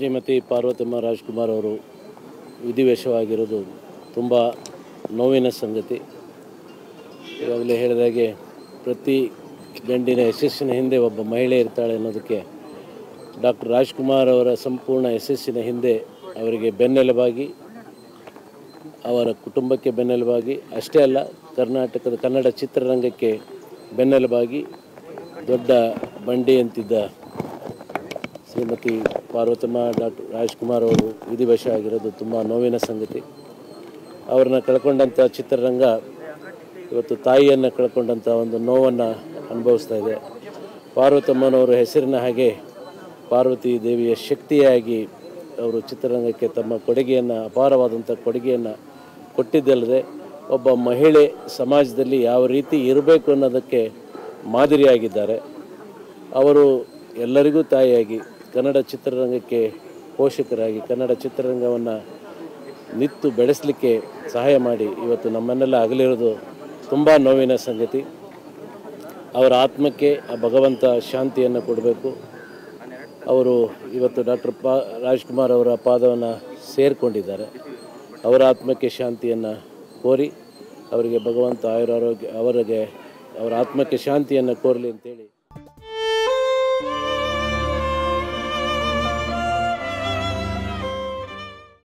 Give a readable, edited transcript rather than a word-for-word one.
ಶ್ರೀಮತಿ ಪಾರ್ವತಮ್ಮ ರಾಜ್ಕುಮಾರ್ ಅವರು ವಿಧಿವಶವಾಗಿರೋದು ತುಂಬ ನೋವಿನ ಸಂಗತಿ. ಈಗಾಗಲೇ ಹೇಳಿದಾಗೆ ಪ್ರತಿ ಗಂಡಿನ ಯಶಸ್ಸಿನ ಹಿಂದೆ ಒಬ್ಬ ಮಹಿಳೆ ಇರ್ತಾಳೆ ಅನ್ನೋದಕ್ಕೆ ಡಾಕ್ಟರ್ ರಾಜ್ಕುಮಾರ್ ಅವರ ಸಂಪೂರ್ಣ ಯಶಸ್ಸಿನ ಹಿಂದೆ ಅವರಿಗೆ ಬೆನ್ನೆಲುಬಾಗಿ, ಅವರ ಕುಟುಂಬಕ್ಕೆ ಬೆನ್ನೆಲುಬಾಗಿ, ಅಷ್ಟೇ ಅಲ್ಲ ಕರ್ನಾಟಕದ ಕನ್ನಡ ಚಿತ್ರರಂಗಕ್ಕೆ ಬೆನ್ನೆಲುಬಾಗಿ ದೊಡ್ಡ ಬಂಡಿ ಅಂತಿದ್ದ ಶ್ರೀಮತಿ ಪಾರ್ವತಮ್ಮ ಡಾಕ್ಟರ್ ರಾಜ್ಕುಮಾರ್ ಅವರು ವಿಧಿವಶ ಆಗಿರೋದು ತುಂಬ ನೋವಿನ ಸಂಗತಿ. ಅವ್ರನ್ನ ಕಳ್ಕೊಂಡಂಥ ಚಿತ್ರರಂಗ ಇವತ್ತು ತಾಯಿಯನ್ನು ಕಳ್ಕೊಂಡಂಥ ಒಂದು ನೋವನ್ನು ಅನುಭವಿಸ್ತಾ ಇದೆ. ಪಾರ್ವತಮ್ಮನವರ ಹೆಸರಿನ ಹಾಗೆ ಪಾರ್ವತಿ ದೇವಿಯ ಶಕ್ತಿಯಾಗಿ ಅವರು ಚಿತ್ರರಂಗಕ್ಕೆ ತಮ್ಮ ಕೊಡುಗೆಯನ್ನು, ಅಪಾರವಾದಂಥ ಕೊಡುಗೆಯನ್ನು ಕೊಟ್ಟಿದ್ದಲ್ಲದೆ ಒಬ್ಬ ಮಹಿಳೆ ಸಮಾಜದಲ್ಲಿ ಯಾವ ರೀತಿ ಇರಬೇಕು ಅನ್ನೋದಕ್ಕೆ ಮಾದರಿಯಾಗಿದ್ದಾರೆ. ಅವರು ಎಲ್ಲರಿಗೂ ತಾಯಿಯಾಗಿ ಕನ್ನಡ ಚಿತ್ರರಂಗಕ್ಕೆ ಪೋಷಕರಾಗಿ ಕನ್ನಡ ಚಿತ್ರರಂಗವನ್ನು ನಿತ್ತು ಬೆಳೆಸಲಿಕ್ಕೆ ಸಹಾಯ ಮಾಡಿ ಇವತ್ತು ನಮ್ಮನ್ನೆಲ್ಲ ಅಗಲಿರೋದು ತುಂಬ ನೋವಿನ ಸಂಗತಿ. ಅವರ ಆತ್ಮಕ್ಕೆ ಆ ಭಗವಂತ ಶಾಂತಿಯನ್ನು ಕೊಡಬೇಕು. ಅವರು ಇವತ್ತು ಡಾಕ್ಟರ್ ರಾಜ್ಕುಮಾರ್ ಅವರ ಪಾದವನ್ನು ಸೇರಿಕೊಂಡಿದ್ದಾರೆ. ಅವರ ಆತ್ಮಕ್ಕೆ ಶಾಂತಿಯನ್ನು ಕೋರಿ ಅವರಿಗೆ ಭಗವಂತ ಆಯುರಾರೋಗ್ಯ ಅವರ ಆತ್ಮಕ್ಕೆ ಶಾಂತಿಯನ್ನು ಕೋರಲಿ ಅಂತೇಳಿ